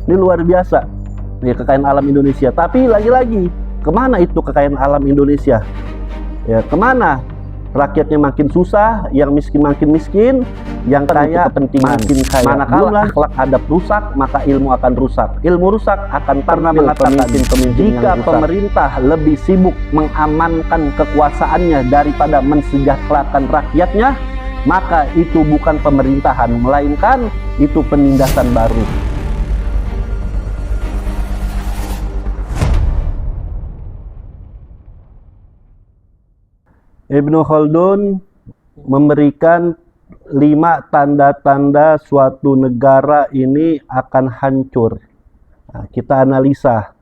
Ini luar biasa ya, kekayaan alam Indonesia. Tapi lagi-lagi, kemana itu kekayaan alam Indonesia? Ya, kemana? Rakyatnya makin susah, yang miskin makin miskin, yang kaya makin kaya. Manakala akhlak adab rusak, maka ilmu akan rusak. Ilmu rusak akan pernah mengatakan, jika pemerintah lebih sibuk mengamankan kekuasaannya daripada mensejahterakan rakyatnya, maka itu bukan pemerintahan, melainkan itu penindasan baru. Ibnu Khaldun memberikan 5 tanda-tanda suatu negara ini akan hancur. Nah, kita analisa.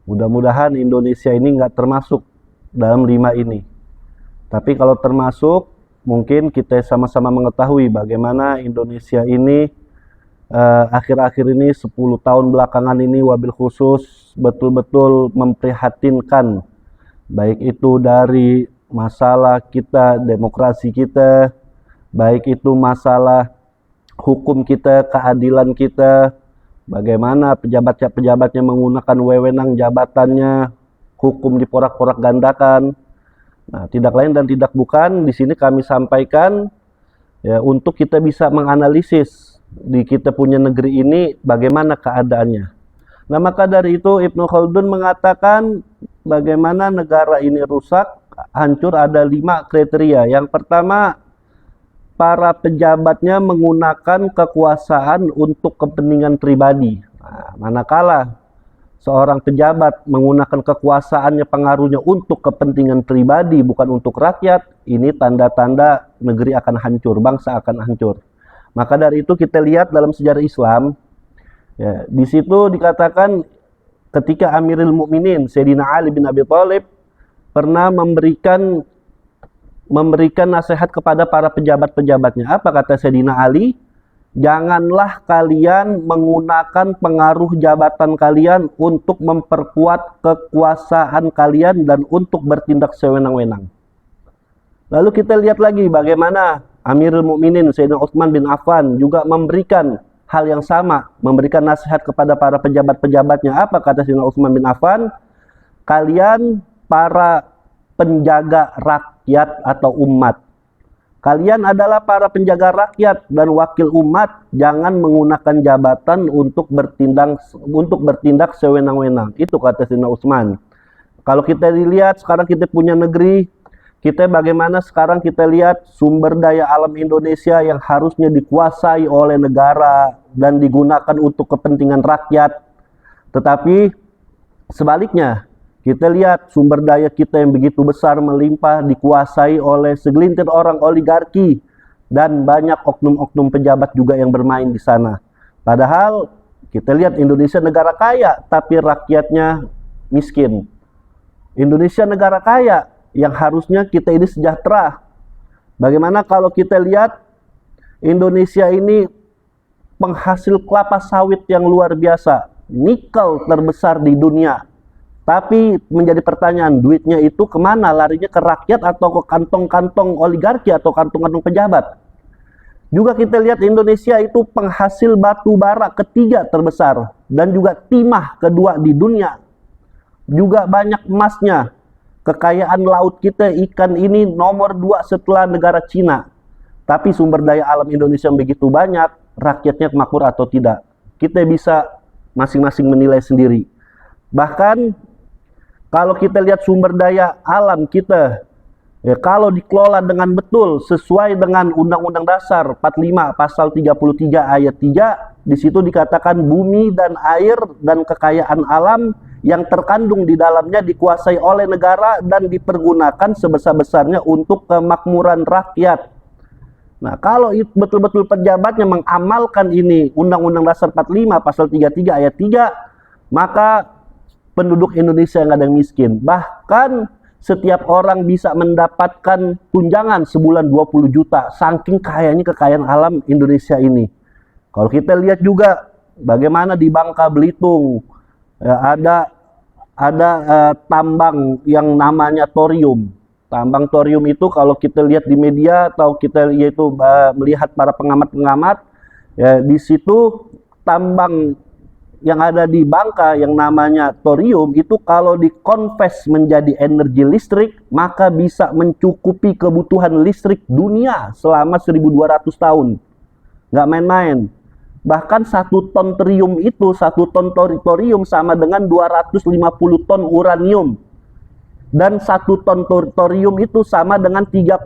Mudah-mudahan Indonesia ini nggak termasuk dalam 5 ini. Tapi kalau termasuk, mungkin kita sama-sama mengetahui bagaimana Indonesia ini akhir-akhir ini 10 tahun belakangan ini wabil khusus betul-betul memprihatinkan. Baik itu dari masalah kita, demokrasi kita, baik itu masalah hukum kita, keadilan kita, bagaimana pejabatnya menggunakan wewenang jabatannya, hukum diporak-porak gandakan. Nah, tidak lain dan tidak bukan, di sini kami sampaikan ya, untuk kita bisa menganalisis di kita punya negeri ini bagaimana keadaannya. Nah, maka dari itu Ibnu Khaldun mengatakan bagaimana negara ini rusak, hancur, ada 5 kriteria. Yang pertama, para pejabatnya menggunakan kekuasaan untuk kepentingan pribadi. Nah, manakala seorang pejabat menggunakan kekuasaannya, pengaruhnya untuk kepentingan pribadi, bukan untuk rakyat, ini tanda-tanda negeri akan hancur, bangsa akan hancur. Maka dari itu kita lihat dalam sejarah Islam, ya, di situ dikatakan ketika Amirul Mukminin Sayyidina Ali bin Abi Thalib pernah memberikan nasihat kepada para pejabat-pejabatnya. Apa kata Sayyidina Ali? Janganlah kalian menggunakan pengaruh jabatan kalian untuk memperkuat kekuasaan kalian dan untuk bertindak sewenang-wenang. Lalu kita lihat lagi bagaimana Amirul Mukminin Sayyidina Utsman bin Affan juga memberikan hal yang sama, memberikan nasihat kepada para pejabat-pejabatnya. Apa kata Sayyidina Utsman bin Affan? Kalian para penjaga rakyat atau umat. Kalian adalah para penjaga rakyat dan wakil umat, jangan menggunakan jabatan untuk bertindak sewenang-wenang. Itu kata Sayyidina Utsman. Kalau kita dilihat sekarang kita punya negeri, kita bagaimana sekarang kita lihat sumber daya alam Indonesia yang harusnya dikuasai oleh negara dan digunakan untuk kepentingan rakyat. Tetapi sebaliknya, kita lihat sumber daya kita yang begitu besar melimpah dikuasai oleh segelintir orang oligarki dan banyak oknum-oknum pejabat juga yang bermain di sana. Padahal kita lihat Indonesia negara kaya tapi rakyatnya miskin. Indonesia negara kaya yang harusnya kita ini sejahtera. Bagaimana kalau kita lihat Indonesia ini penghasil kelapa sawit yang luar biasa, nikel terbesar di dunia. Tapi menjadi pertanyaan, duitnya itu kemana? Larinya ke rakyat atau ke kantong-kantong oligarki atau kantong-kantong pejabat? Juga kita lihat Indonesia itu penghasil batu bara ketiga terbesar dan juga timah kedua di dunia. Juga banyak emasnya. Kekayaan laut kita, ikan ini nomor 2 setelah negara Cina. Tapi sumber daya alam Indonesia yang begitu banyak, rakyatnya makmur atau tidak. Kita bisa masing-masing menilai sendiri. Bahkan kalau kita lihat sumber daya alam kita, ya, kalau dikelola dengan betul sesuai dengan Undang-Undang Dasar 45 pasal 33 ayat 3, di situ dikatakan bumi dan air dan kekayaan alam yang terkandung di dalamnya dikuasai oleh negara dan dipergunakan sebesar-besarnya untuk kemakmuran rakyat. Nah, kalau betul-betul pejabatnya mengamalkan ini Undang-Undang Dasar 45 pasal 33 ayat 3, maka penduduk Indonesia yang ada yang miskin. Bahkan setiap orang bisa mendapatkan tunjangan sebulan 20 juta. Saking kayanya kekayaan alam Indonesia ini. Kalau kita lihat juga bagaimana di Bangka Belitung ya, ada tambang yang namanya thorium. Tambang thorium itu kalau kita lihat di media atau kita melihat para pengamat-pengamat, ya, di situ tambang yang ada di Bangka yang namanya thorium itu kalau dikonvers menjadi energi listrik, maka bisa mencukupi kebutuhan listrik dunia selama 1200 tahun. Nggak main-main. Bahkan 1 ton thorium itu, 1 ton thorium sama dengan 250 ton uranium. Dan 1 ton thorium itu sama dengan 3,5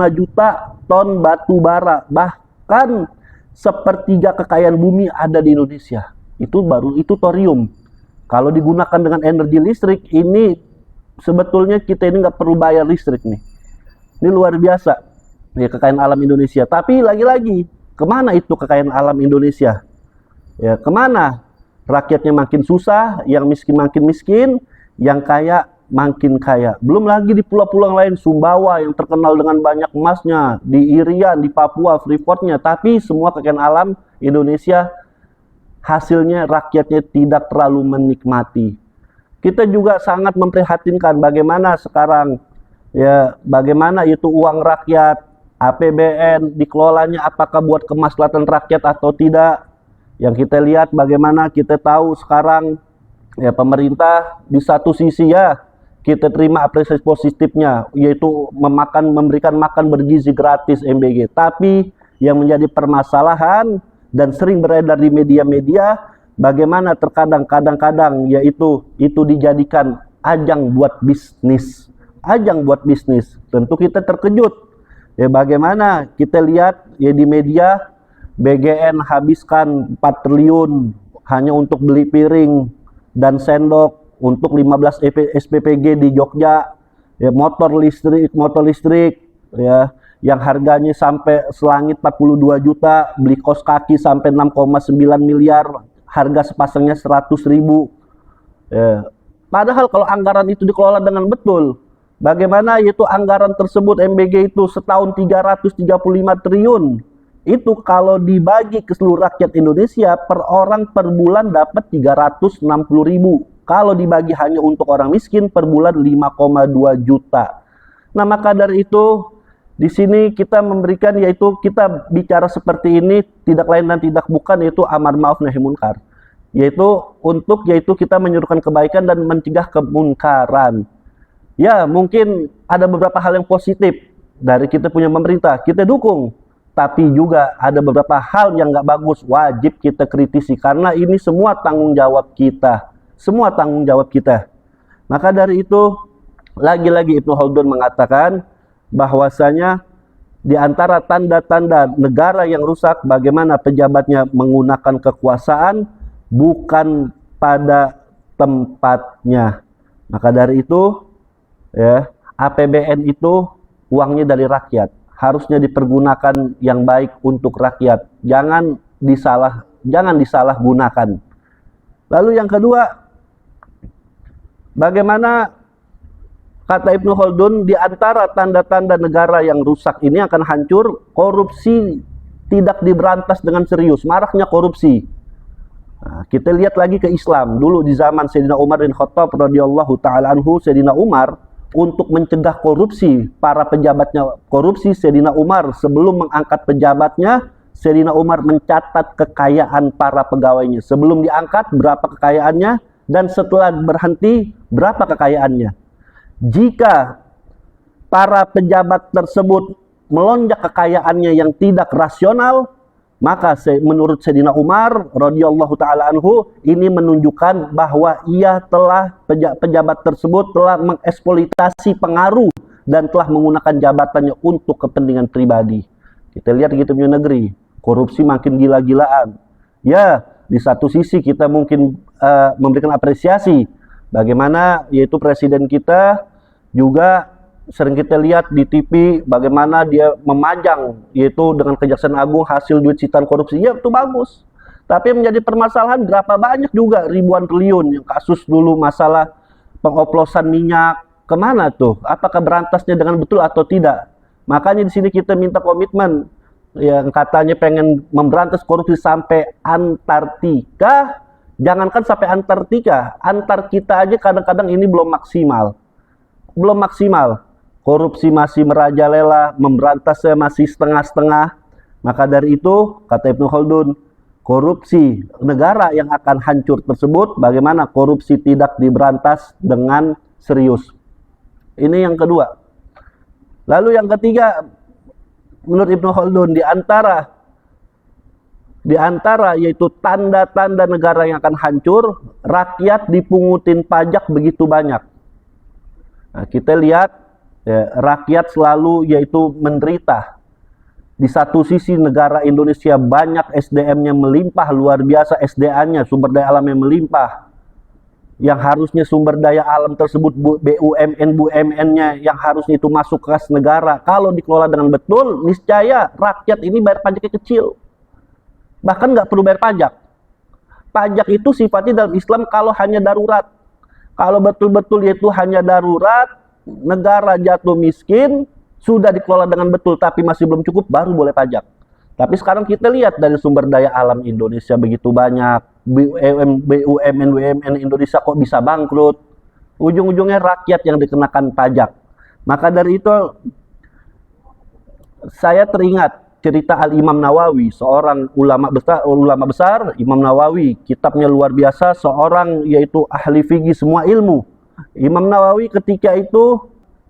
juta ton batu bara. Bahkan sepertiga kekayaan bumi ada di Indonesia. Itu thorium. Kalau digunakan dengan energi listrik, ini sebetulnya kita ini nggak perlu bayar listrik nih. Ini luar biasa ya kekayaan alam Indonesia. Tapi lagi-lagi, kemana itu kekayaan alam Indonesia? Ya kemana? Rakyatnya makin susah, yang miskin makin miskin, yang kaya makin kaya. Belum lagi di pulau-pulau lain, Sumbawa yang terkenal dengan banyak emasnya, di Irian, di Papua, Freeport-nya. Tapi semua kekayaan alam Indonesia hasilnya rakyatnya tidak terlalu menikmati. Kita juga sangat memprihatinkan bagaimana sekarang ya, bagaimana itu uang rakyat, APBN dikelolanya apakah buat kemaslahatan rakyat atau tidak. Yang kita lihat bagaimana kita tahu sekarang ya pemerintah di satu sisi ya kita terima apresiasi positifnya, yaitu memberikan makan bergizi gratis MBG. Tapi yang menjadi permasalahan dan sering beredar di media-media, bagaimana terkadang kadang-kadang yaitu itu dijadikan ajang buat bisnis. Ajang buat bisnis. Tentu kita terkejut. Ya bagaimana kita lihat ya di media BGN habiskan 4 triliun hanya untuk beli piring dan sendok untuk 15 SPPG di Jogja, ya motor listrik ya yang harganya sampai selangit 42 juta, beli kos kaki sampai 6,9 miliar, harga sepasangnya 100.000. Ya. Padahal kalau anggaran itu dikelola dengan betul, bagaimana itu anggaran tersebut MBG itu setahun 335 triliun. Itu kalau dibagi ke seluruh rakyat Indonesia per orang per bulan dapat 360.000. Kalau dibagi hanya untuk orang miskin per bulan 5,2 juta. Nah, maka dari itu di sini kita memberikan yaitu kita bicara seperti ini tidak lain dan tidak bukan yaitu amar ma'ruf nahi munkar. Yaitu kita menyuruhkan kebaikan dan mencegah kemunkaran. Ya, mungkin ada beberapa hal yang positif dari kita punya pemerintah, kita dukung. Tapi juga ada beberapa hal yang nggak bagus, wajib kita kritisi karena ini semua tanggung jawab kita. Semua tanggung jawab kita. Maka dari itu, lagi-lagi Ibnu Khaldun mengatakan bahwasanya di antara tanda-tanda negara yang rusak bagaimana pejabatnya menggunakan kekuasaan bukan pada tempatnya. Maka dari itu ya, APBN itu uangnya dari rakyat, harusnya dipergunakan yang baik untuk rakyat. Jangan disalahgunakan. Lalu yang kedua, bagaimana kata Ibnu Khaldun di antara tanda-tanda negara yang rusak ini akan hancur, korupsi tidak diberantas dengan serius, maraknya korupsi. Nah, kita lihat lagi ke Islam. Dulu di zaman Sayyidina Umar bin Khattab radhiyallahu taala anhu, Sayyidina Umar untuk mencegah korupsi, para pejabatnya korupsi, Sayyidina Umar sebelum mengangkat pejabatnya, Sayyidina Umar mencatat kekayaan para pegawainya. Sebelum diangkat berapa kekayaannya dan setelah berhenti berapa kekayaannya. Jika para pejabat tersebut melonjak kekayaannya yang tidak rasional, maka menurut Sayyidina Umar radhiyallahu taala anhu ini menunjukkan bahwa pejabat tersebut telah mengeksploitasi pengaruh dan telah menggunakan jabatannya untuk kepentingan pribadi. Kita lihat gitu punya negeri, korupsi makin gila-gilaan. Ya, di satu sisi kita mungkin memberikan apresiasi bagaimana yaitu presiden kita juga sering kita lihat di TV bagaimana dia memajang yaitu dengan Kejaksaan Agung hasil duit sitaan korupsi. Ya, itu bagus. Tapi yang menjadi permasalahan berapa banyak juga ribuan triliun yang kasus dulu masalah pengoplosan minyak, kemana tuh? Apakah berantasnya dengan betul atau tidak? Makanya di sini kita minta komitmen yang katanya pengen memberantas korupsi sampai Antartika. Jangankan sampai Antartika, antar kita aja kadang-kadang ini belum maksimal. Belum maksimal. Korupsi masih merajalela, memberantasnya masih setengah-setengah. Maka dari itu, kata Ibnu Khaldun, korupsi negara yang akan hancur tersebut, bagaimana korupsi tidak diberantas dengan serius. Ini yang kedua. Lalu yang ketiga, menurut Ibnu Khaldun, di antara yaitu tanda-tanda negara yang akan hancur, rakyat dipungutin pajak begitu banyak. Nah, kita lihat ya, rakyat selalu yaitu menderita. Di satu sisi negara Indonesia banyak SDM-nya melimpah, luar biasa SDA-nya, sumber daya alamnya melimpah. Yang harusnya sumber daya alam tersebut BUMN-nya yang harusnya itu masuk kas negara, kalau dikelola dengan betul, niscaya rakyat ini bayar pajaknya kecil. Bahkan nggak perlu bayar pajak. Pajak itu sifatnya dalam Islam kalau hanya darurat. Kalau betul-betul yaitu hanya darurat, negara jatuh miskin, sudah dikelola dengan betul tapi masih belum cukup, baru boleh pajak. Tapi sekarang kita lihat dari sumber daya alam Indonesia begitu banyak, BUMN Indonesia kok bisa bangkrut, ujung-ujungnya rakyat yang dikenakan pajak. Maka dari itu saya teringat cerita Al-Imam Nawawi, seorang ulama besar, Imam Nawawi, kitabnya luar biasa, seorang yaitu ahli fikih semua ilmu. Imam Nawawi ketika itu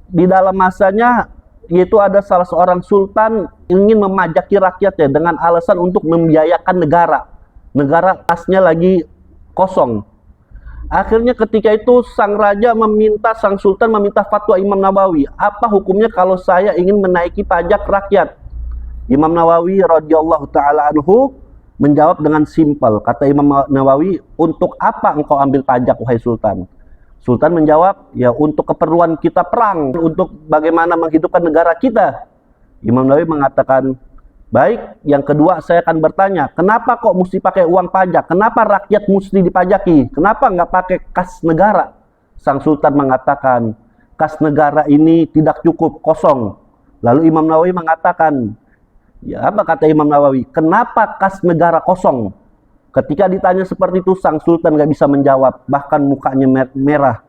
di dalam masanya yaitu ada salah seorang sultan ingin memajaki rakyatnya dengan alasan untuk membiayakan negara. Negara kasnya lagi kosong. Akhirnya ketika itu sang sultan meminta fatwa Imam Nawawi, apa hukumnya kalau saya ingin menaiki pajak rakyat? Imam Nawawi radhiyallahu taala anhu menjawab dengan simpel. Kata Imam Nawawi, untuk apa engkau ambil pajak wahai sultan? Sultan menjawab, ya untuk keperluan kita perang, untuk bagaimana menghidupkan negara kita. Imam Nawawi mengatakan, baik, yang kedua saya akan bertanya, kenapa kok mesti pakai uang pajak? Kenapa rakyat mesti dipajaki? Kenapa nggak pakai kas negara? Sang Sultan mengatakan, kas negara ini tidak cukup, kosong. Lalu Imam Nawawi mengatakan, ya apa kata Imam Nawawi? Kenapa kas negara kosong? Ketika ditanya seperti itu, sang sultan nggak bisa menjawab, bahkan mukanya merah.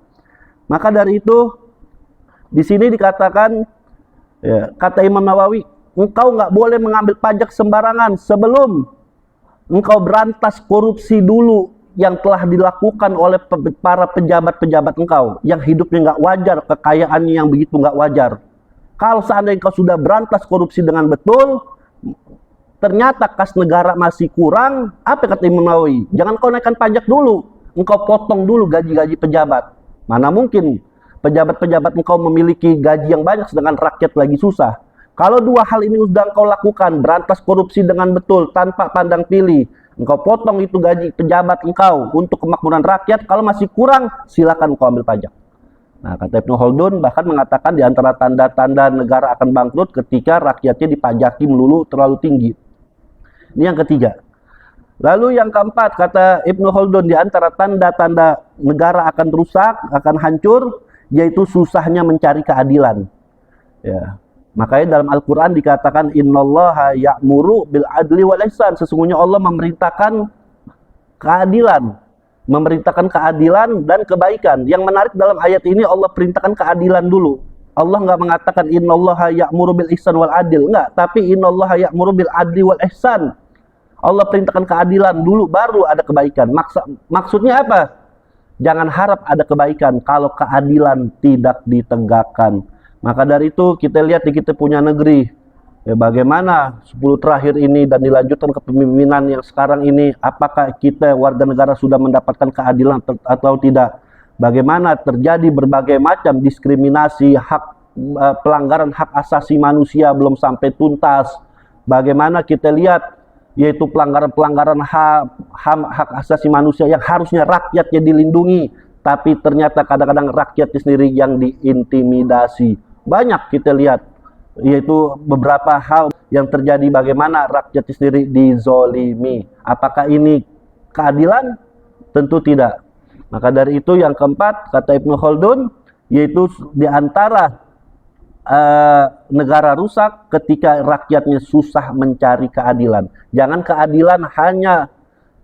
Maka dari itu, di sini dikatakan, ya, kata Imam Nawawi, engkau nggak boleh mengambil pajak sembarangan sebelum engkau berantas korupsi dulu yang telah dilakukan oleh para pejabat-pejabat engkau, yang hidupnya nggak wajar, kekayaannya yang begitu nggak wajar. Kalau seandainya engkau sudah berantas korupsi dengan betul, ternyata kas negara masih kurang, apa kata Imam Nawawi? Jangan kau naikkan pajak dulu, engkau potong dulu gaji-gaji pejabat. Mana mungkin pejabat-pejabat engkau memiliki gaji yang banyak sedangkan rakyat lagi susah. Kalau dua hal ini sudah engkau lakukan, berantas korupsi dengan betul tanpa pandang pilih, engkau potong itu gaji pejabat engkau untuk kemakmuran rakyat, kalau masih kurang silakan engkau ambil pajak. Nah, kata Ibnu Khaldun bahkan mengatakan di antara tanda-tanda negara akan bangkrut ketika rakyatnya dipajaki melulu terlalu tinggi. Ini yang ketiga. Lalu yang keempat, kata Ibnu Khaldun, di antara tanda-tanda negara akan rusak, akan hancur, yaitu susahnya mencari keadilan. Ya. Makanya dalam Al-Quran dikatakan, innallaha ya'muru bil adli wal ihsan. Sesungguhnya Allah memerintahkan keadilan. Memerintahkan keadilan dan kebaikan. Yang menarik dalam ayat ini, Allah perintahkan keadilan dulu. Allah nggak mengatakan innallaha ya'muru bil ihsan wal adil, enggak, tapi innallaha ya'muru bil adli wal ihsan. Allah perintahkan keadilan dulu baru ada kebaikan. Maksudnya apa? Jangan harap ada kebaikan kalau keadilan tidak ditegakkan. Maka dari itu kita lihat di kita punya negeri, ya, bagaimana 10 terakhir ini dan dilanjutkan kepemimpinan yang sekarang ini, apakah kita warga negara sudah mendapatkan keadilan atau tidak? Bagaimana terjadi berbagai macam diskriminasi, pelanggaran hak asasi manusia belum sampai tuntas. Bagaimana kita lihat yaitu pelanggaran-pelanggaran hak asasi manusia yang harusnya rakyatnya dilindungi, tapi ternyata kadang-kadang rakyatnya sendiri yang diintimidasi. Banyak kita lihat yaitu beberapa hal yang terjadi, bagaimana rakyatnya sendiri dizolimi. Apakah ini keadilan? Tentu tidak. Maka dari itu yang keempat, kata Ibnu Khaldun, yaitu di antara negara rusak ketika rakyatnya susah mencari keadilan. Jangan keadilan hanya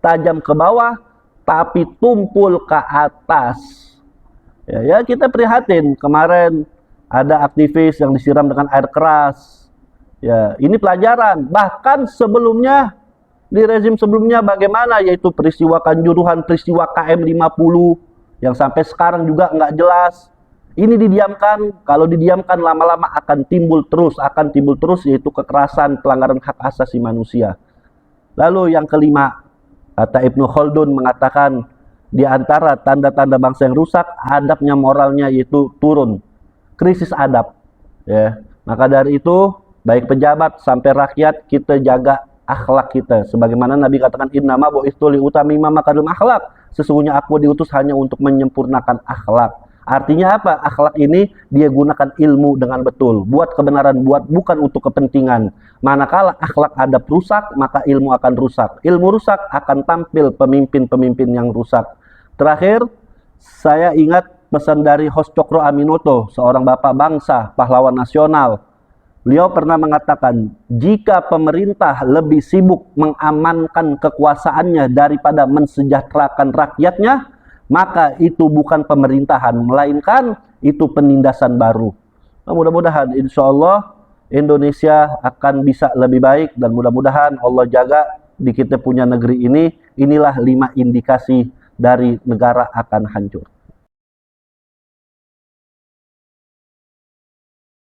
tajam ke bawah, tapi tumpul ke atas. Ya, kita prihatin kemarin ada aktivis yang disiram dengan air keras. Ya, ini pelajaran. Bahkan sebelumnya Di rezim sebelumnya bagaimana? Yaitu peristiwa Kanjuruhan, peristiwa KM 50 yang sampai sekarang juga nggak jelas. Ini didiamkan, kalau didiamkan lama-lama akan timbul terus yaitu kekerasan, pelanggaran hak asasi manusia. Lalu yang kelima, kata Ibnu Khaldun mengatakan di antara tanda-tanda bangsa yang rusak, adabnya, moralnya yaitu turun, krisis adab. Ya, maka dari itu baik pejabat sampai rakyat kita jaga akhlak kita. Sebagaimana Nabi katakan innama bu'itsu liutammima makarim akhlak. Sesungguhnya aku diutus hanya untuk menyempurnakan akhlak. Artinya apa? Akhlak ini dia gunakan ilmu dengan betul, buat kebenaran, bukan untuk kepentingan. Manakala akhlak adab rusak, maka ilmu akan rusak. Ilmu rusak akan tampil pemimpin-pemimpin yang rusak. Terakhir, saya ingat pesan dari Host Cokro Aminoto, seorang bapak bangsa, pahlawan nasional. Beliau pernah mengatakan, jika pemerintah lebih sibuk mengamankan kekuasaannya daripada mensejahterakan rakyatnya, maka itu bukan pemerintahan, melainkan itu penindasan baru. Nah, mudah-mudahan insya Allah Indonesia akan bisa lebih baik, dan mudah-mudahan Allah jaga di kita punya negeri ini. Inilah 5 indikasi dari negara akan hancur.